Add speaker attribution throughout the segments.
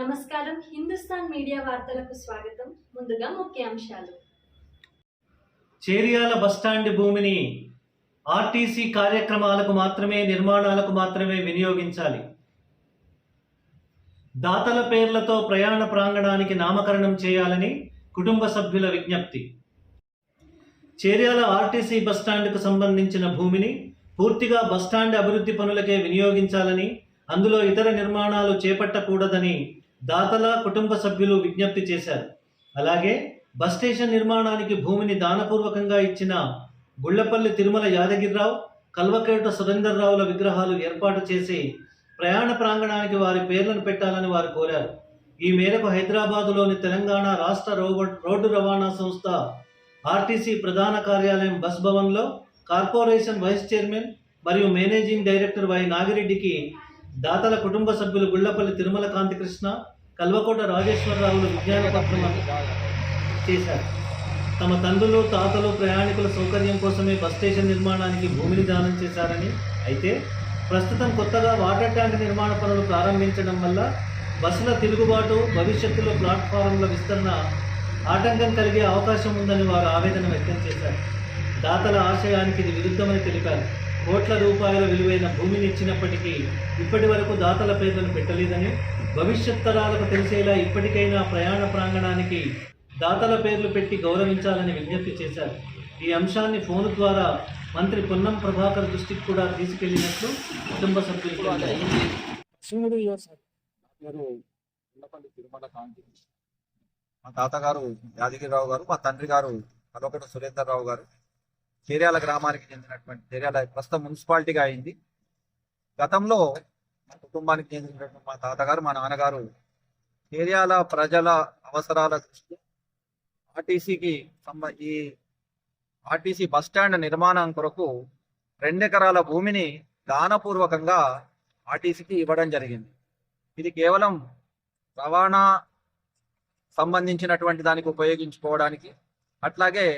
Speaker 1: నమస్కారం. హిందుస్థాన్ మీడియా వార్తలకు స్వాగతం. ముందుగా ముఖ్యాంశాలు.
Speaker 2: చేర్యాల బస్టాండ్ భూమిని ఆర్టీసీ కార్యక్రమాలకు మాత్రమే, నిర్మాణాలకు మాత్రమే వినియోగించాలి. దాతల పేర్లతో ప్రయాణ ప్రాంగణానికి నామకరణం చేయాలని కుటుంబ సభ్యుల విజ్ఞప్తి. చేర్యాల ఆర్టీసీ బస్టాండ్కు సంబంధించిన భూమిని పూర్తిగా బస్టాండ్ అభివృద్ధి పనులకే వినియోగించాలని, అందులో ఇతర నిర్మాణాలు చేపట్టకూడదని దాతల కుటుంబ సభ్యులు విజ్ఞప్తి చేశారు. అలాగే బస్ స్టేషన్ నిర్మాణానికి భూమిని దానపూర్వకంగా ఇచ్చిన గుళ్లపల్లి తిరుమల యాదగిరిరావు, కల్వకేట సురేందర్రావుల విగ్రహాలు ఏర్పాటు చేసి ప్రయాణ ప్రాంగణానికి వారి పేర్లను పెట్టాలని వారు కోరారు. ఈ మేరకు హైదరాబాదులోని తెలంగాణ రాష్ట్ర రోడ్డు రవాణా సంస్థ ఆర్టీసీ ప్రధాన కార్యాలయం బస్ భవన్లో కార్పొరేషన్ వైస్ చైర్మన్ మరియు మేనేజింగ్ డైరెక్టర్ వై నాగిరెడ్డికి దాతల కుటుంబ సభ్యులు గుళ్లపల్లి తిరుమల కాంతికృష్ణ, కల్వకోట రాజేశ్వరరావులు విజ్ఞాన పత్రం చేశారు. తమ తండ్రులు, తాతలు ప్రయాణికుల సౌకర్యం కోసమే బస్ స్టేషన్ నిర్మాణానికి భూమిని దానం చేశారని, అయితే ప్రస్తుతం కొత్తగా వాటర్ ట్యాంక్ నిర్మాణ పనులు ప్రారంభించడం వల్ల బస్సుల తిరుగుబాటు, భవిష్యత్తులో ప్లాట్ఫారంల విస్తరణ ఆటంకం కలిగే అవకాశం ఉందని వారు ఆవేదన వ్యక్తం చేశారు. దాతల ఆశయానికి ఇది విరుద్ధమని తెలిపారు. కోట్ల రూపాయల విలువైన భూమిని ఇచ్చినప్పటికీ ఇప్పటి వరకు దాతల పేర్లను పెట్టలేదని, భవిష్యత్ తరాలకు తెలిసేలా ఇప్పటికైనా ప్రయాణ ప్రాంగణానికి దాతల పేర్లు పెట్టి గౌరవించాలని విజ్ఞప్తి చేశారు. ఈ అంశాన్ని ఫోన్ ద్వారా మంత్రి పొన్నం ప్రభాకర్ దృష్టికి కూడా తీసుకెళ్లినట్లు కుటుంబ సభ్యులు
Speaker 3: మా తాతగారు యాదగిరిరావు గారు, మా తండ్రి గారు కల్వకోట సురేందర్రావు గారు చేర్యాల గ్రామానికి చెందినటువంటి, చేర్యాల ప్రస్తుతం మున్సిపాలిటీగా అయింది. గతంలో మా కుటుంబానికి చెందినటువంటి మా తాతగారు, మా నాన్నగారు చేర్యాల ప్రజల అవసరాల దృష్ట్యా ఈ ఆర్టీసీ బస్టాండ్ నిర్మాణం కొరకు 2 ఎకరాల భూమిని దానపూర్వకంగా ఆర్టీసీకి ఇవ్వడం జరిగింది. ఇది కేవలం రవాణా సంబంధించినటువంటి దానికి ఉపయోగించుకోవడానికి, అట్లాగే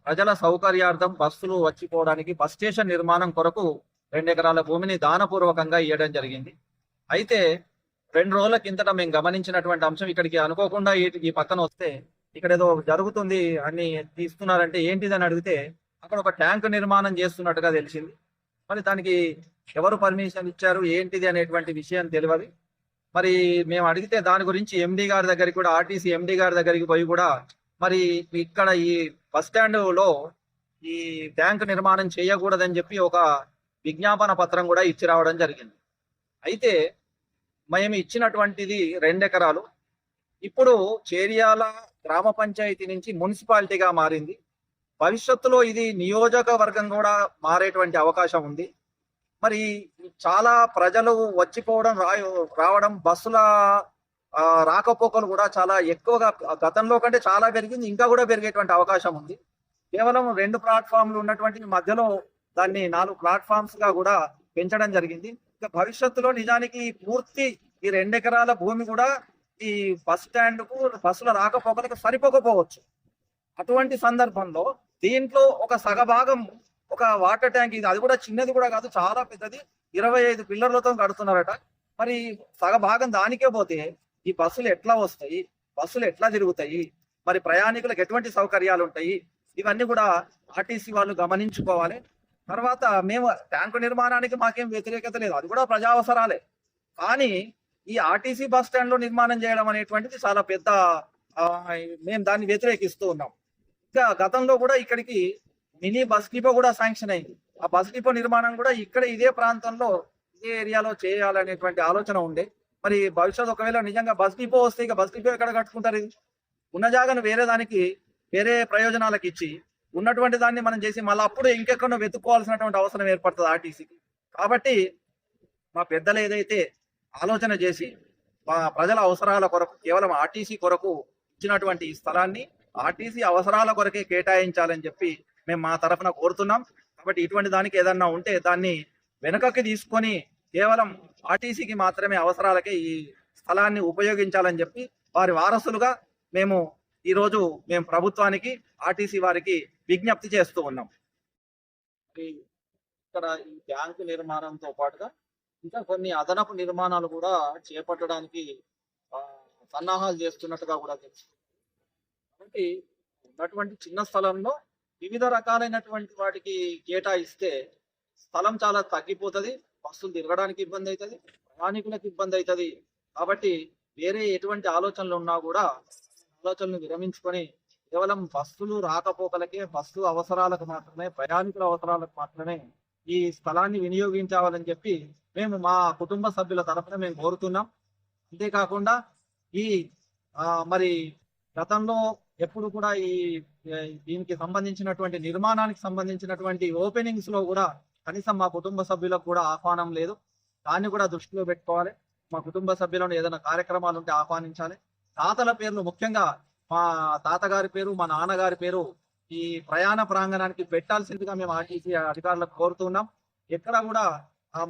Speaker 3: ప్రజల సౌకర్యార్థం బస్సులు వచ్చిపోవడానికి బస్ స్టేషన్ నిర్మాణం కొరకు 2 ఎకరాల భూమిని దానపూర్వకంగా ఇవ్వడం జరిగింది. అయితే 2 రోజుల కిందట మేము గమనించినటువంటి అంశం, ఇక్కడికి అనుకోకుండా ఈ పక్కన వస్తే ఇక్కడ ఏదో జరుగుతుంది అని తీస్తున్నారంటే ఏంటిదని అడిగితే అక్కడ ఒక ట్యాంక్ నిర్మాణం చేస్తున్నట్టుగా తెలిసింది. మరి దానికి ఎవరు పర్మిషన్ ఇచ్చారు, ఏంటిది అనేటువంటి విషయం తెలియదు. మరి మేము అడిగితే దాని గురించి ఎండి గారి దగ్గరికి కూడా, ఆర్టీసీ ఎండి గారి దగ్గరికి పోయి కూడా, మరి ఇక్కడ ఈ బస్ స్టాండ్లో ఈ ట్యాంక్ నిర్మాణం చేయకూడదని చెప్పి ఒక విజ్ఞాపన పత్రం కూడా ఇచ్చి రావడం జరిగింది. అయితే మేము ఇచ్చినటువంటిది 2 ఎకరాలు ఇప్పుడు చేర్యాల గ్రామ పంచాయతీ నుంచి మున్సిపాలిటీగా మారింది. భవిష్యత్తులో ఇది నియోజకవర్గం కూడా మారేటువంటి అవకాశం ఉంది. మరి చాలా ప్రజలు వచ్చిపోవడం, రావడం, బస్సుల రాకపోకలు కూడా చాలా ఎక్కువగా గతంలో కంటే చాలా పెరిగింది, ఇంకా కూడా పెరిగేటువంటి అవకాశం ఉంది. కేవలం 2 ప్లాట్ఫామ్లు ఉన్నటువంటి మధ్యలో దాన్ని 4 ప్లాట్ఫామ్స్ గా కూడా పెంచడం జరిగింది. ఇంకా భవిష్యత్తులో నిజానికి పూర్తి ఈ 2 ఎకరాల భూమి కూడా ఈ బస్ స్టాండ్ కు, బస్సుల రాకపోకలకు సరిపోకపోవచ్చు. అటువంటి సందర్భంలో దీంట్లో ఒక సగభాగం ఒక వాటర్ ట్యాంక్, ఇది అది కూడా చిన్నది కూడా కాదు, చాలా పెద్దది, 25 పిల్లర్లతో కడుతున్నారట. మరి సగభాగం దానికే పోతే ఈ బస్సులు ఎట్లా వస్తాయి, బస్సులు ఎట్లా తిరుగుతాయి, మరి ప్రయాణికులకు ఎటువంటి సౌకర్యాలు ఉంటాయి, ఇవన్నీ కూడా ఆర్టీసీ వాళ్ళు గమనించుకోవాలి. తర్వాత మేము ట్యాంకు నిర్మాణానికి మాకేం వ్యతిరేకత లేదు, అది కూడా ప్రజా అవసరాలే. కానీ ఈ ఆర్టీసీ బస్ స్టాండ్ లో నిర్మాణం చేయడం అనేటువంటిది చాలా పెద్ద, మేము దాన్ని వ్యతిరేకిస్తూ ఉన్నాం. ఇంకా గతంలో కూడా ఇక్కడికి మినీ బస్ డిపో కూడా శాంక్షన్ అయింది. ఆ బస్ డిపో నిర్మాణం కూడా ఇక్కడ ఇదే ప్రాంతంలో, ఇదే ఏరియాలో చేయాలనేటువంటి ఆలోచన ఉండే. మరి భవిష్యత్తు ఒకవేళ నిజంగా బస్ డిపో వస్తే ఇక బస్ డిపో ఎక్కడ కట్టుకుంటారు? ఇది ఉన్న జాగాను వేరే దానికి, వేరే ప్రయోజనాలకు ఇచ్చి ఉన్నటువంటి దాన్ని మనం చేసి మళ్ళీ అప్పుడు ఇంకెక్కడో వెతుక్కోవాల్సినటువంటి అవసరం ఏర్పడుతుంది ఆర్టీసీకి. కాబట్టి మా పెద్దలు ఏదైతే ఆలోచన చేసి ప్రజల అవసరాల కొరకు, కేవలం ఆర్టీసీ కొరకు ఇచ్చినటువంటి ఈ స్థలాన్ని ఆర్టీసీ అవసరాల కొరకే కేటాయించాలని చెప్పి మేము మా తరఫున కోరుతున్నాం. కాబట్టి ఇటువంటి దానికి ఏదన్నా ఉంటే దాన్ని వెనుకకి తీసుకొని కేవలం ఆర్టీసీకి మాత్రమే అవసరాలకే ఈ స్థలాన్ని ఉపయోగించాలని చెప్పి వారి వారసులుగా ఈరోజు మేము ప్రభుత్వానికి, ఆర్టీసీ వారికి విజ్ఞప్తి చేస్తూ ఉన్నాం. ఇక్కడ ఈ ట్యాంకు నిర్మాణంతో పాటుగా ఇంకా కొన్ని అదనపు నిర్మాణాలు కూడా చేపట్టడానికి సన్నాహాలు చేస్తున్నట్టుగా కూడా తెలుసు. కాబట్టి ఉన్నటువంటి చిన్న స్థలంలో వివిధ రకాలైనటువంటి వాటికి కేటాయిస్తే స్థలం చాలా తగ్గిపోతుంది, బస్సులు తిరగడానికి ఇబ్బంది అవుతుంది, ప్రయాణికులకు ఇబ్బంది అవుతుంది. కాబట్టి వేరే ఎటువంటి ఆలోచనలు ఉన్నా కూడా ఆలోచనలు విరమించుకొని కేవలం బస్సులు రాకపోకలకే, బస్సు అవసరాలకు మాత్రమే, ప్రయాణికుల అవసరాలకు మాత్రమే ఈ స్థలాన్ని వినియోగించాలని చెప్పి మేము మా కుటుంబ సభ్యుల తరఫున మేము కోరుతున్నాం. అంతేకాకుండా ఈ మరి గతంలో ఎప్పుడు కూడా ఈ దీనికి సంబంధించినటువంటి నిర్మాణానికి సంబంధించినటువంటి ఓపెనింగ్స్ లో కూడా కనీసం మా కుటుంబ సభ్యులకు కూడా ఆహ్వానం లేదు. దాన్ని కూడా దృష్టిలో పెట్టుకోవాలి. మా కుటుంబ సభ్యులను ఏదైనా కార్యక్రమాలు ఉంటే ఆహ్వానించాలి. తాతల పేర్లు, ముఖ్యంగా మా తాతగారి పేరు, మా నాన్నగారి పేరు ఈ ప్రయాణ ప్రాంగణానికి పెట్టాల్సిందిగా మేము ఆర్టీసీ అధికారులకు కోరుతున్నాం. ఎక్కడ కూడా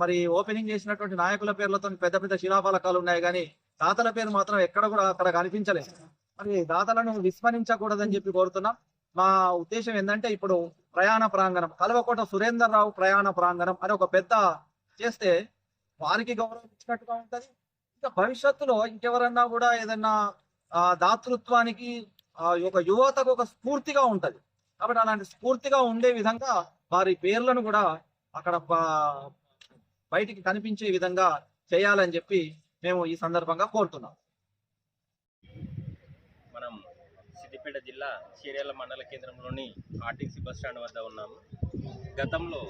Speaker 3: మరి ఓపెనింగ్ చేసినటువంటి నాయకుల పేర్లతో పెద్ద పెద్ద శిలాఫలకాలు ఉన్నాయి, కానీ తాతల పేరు మాత్రం ఎక్కడ కూడా అక్కడ కనిపించలేదు. మరి దాతలను విస్మరించకూడదని చెప్పి కోరుతున్నాం. మా ఉద్దేశం ఏంటంటే ఇప్పుడు ప్రయాణ ప్రాంగణం కల్వకోట సురేందర్ రావు ప్రయాణ ప్రాంగణం అని ఒక పెద్ద చేస్తే వారికి గౌరవం ఇచ్చినట్టుగా ఉంటది. ఇంకా భవిష్యత్తులో ఇంకెవరన్నా కూడా ఏదన్నా దాతృత్వానికి ఒక యువతకు ఒక స్ఫూర్తిగా ఉంటది. కాబట్టి అలాంటి స్ఫూర్తిగా ఉండే విధంగా వారి పేర్లను కూడా అక్కడ బయటికి కనిపించే విధంగా చేయాలని చెప్పి మేము ఈ సందర్భంగా కోరుతున్నాం.
Speaker 4: మనం సిద్దిపేట జిల్లా చేర్యాల మండల కేంద్రంలోని ఆర్టీసీ బస్ స్టాండ్ వద్ద ఉన్నాము. గతంలో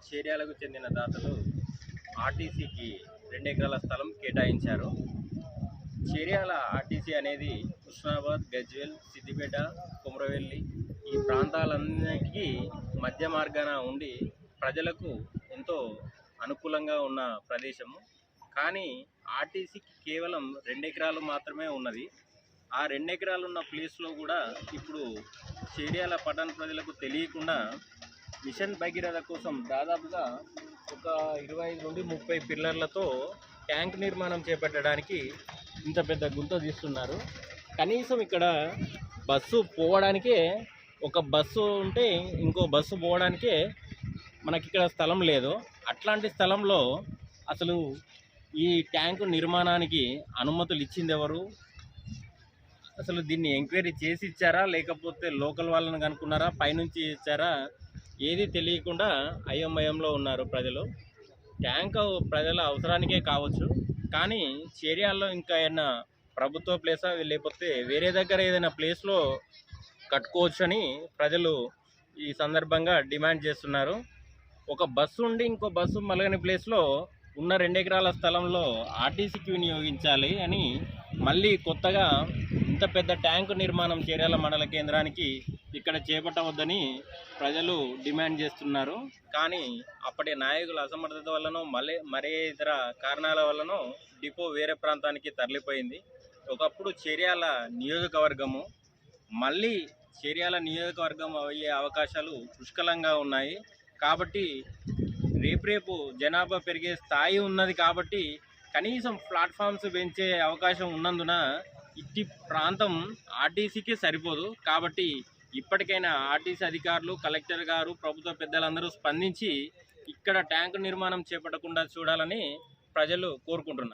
Speaker 4: చేర్యాలకు చెందిన దాతలు ఆర్టీసీకి 2 ఎకరాల స్థలం కేటాయించారు. చేర్యాల ఆర్టీసీ అనేది హుస్నాబాద్, గజ్వేల్, సిద్దిపేట, కొమరవెల్లి ఈ ప్రాంతాలన్నిటికీ మధ్య మార్గాన ఉండి ప్రజలకు ఎంతో అనుకూలంగా ఉన్న ప్రదేశము. కానీ ఆర్టీసీకి కేవలం 2 ఎకరాలు మాత్రమే ఉన్నది. ఆ 2 ఎకరాలు ఉన్న ప్లేస్లో కూడా ఇప్పుడు చేర్యాల పట్టణ ప్రజలకు తెలియకుండా మిషన్ భగీరథ కోసం దాదాపుగా ఒక 25 నుండి 30 పిల్లర్లతో ట్యాంక్ నిర్మాణం చేపట్టడానికి ఇంత పెద్ద గుంత తీస్తున్నారు. కనీసం ఇక్కడ బస్సు పోవడానికే, ఒక బస్సు ఉంటే ఇంకో బస్సు పోవడానికే మనకి ఇక్కడ స్థలం లేదు. అట్లాంటి స్థలంలో అసలు ఈ ట్యాంకు నిర్మాణానికి అనుమతులు ఇచ్చింది ఎవరు? అసలు దీన్ని ఎంక్వైరీ చేసి ఇచ్చారా, లేకపోతే లోకల్ వాళ్ళని కనుక్కున్నారా, పైనుంచి ఇచ్చారా? ఏది తెలియకుండా అయోమయంలో ఉన్నారు ప్రజలు. ట్యాంక్ ప్రజల అవసరానికే కావచ్చు, కానీ చేర్యాల్లో ఇంకా ఏదైనా ప్రభుత్వ ప్లేసా లేకపోతే వేరే దగ్గర ఏదైనా ప్లేస్లో కట్టుకోవచ్చు అని ప్రజలు ఈ సందర్భంగా డిమాండ్ చేస్తున్నారు. ఒక బస్సు ఉండి ఇంకో బస్సు మలగని ప్లేస్లో ఉన్న 2 ఎకరాల స్థలంలో ఆర్టీసీకి వినియోగించాలి అని మళ్ళీ కొత్తగా ఇంత పెద్ద ట్యాంకు నిర్మాణం చేర్యాల మండల కేంద్రానికి ఇక్కడ చేపట్టవద్దని ప్రజలు డిమాండ్ చేస్తున్నారు. కానీ అప్పటి నాయకుల అసమర్థత వల్లనో మరే ఇతర కారణాల వల్లనో డిపో వేరే ప్రాంతానికి తరలిపోయింది. ఒకప్పుడు చేర్యాల నియోజకవర్గము మళ్ళీ చేర్యాల నియోజకవర్గం అయ్యే అవకాశాలు పుష్కలంగా ఉన్నాయి. కాబట్టి రేపు జనాభా పెరిగే స్థాయి ఉన్నది. కాబట్టి కనీసం ప్లాట్ఫామ్స్ పెంచే అవకాశం ఉన్నందున ఇట్టి ప్రాంతం ఆర్టీసీకి సరిపోదు. కాబట్టి ఇప్పటికైనా ఆర్టీసీ అధికారులు, కలెక్టర్ గారు, ప్రభుత్వ పెద్దలందరూ స్పందించి ఇక్కడ ట్యాంకు నిర్మాణం చేపట్టకుండా చూడాలని ప్రజలు కోరుకుంటున్నారు.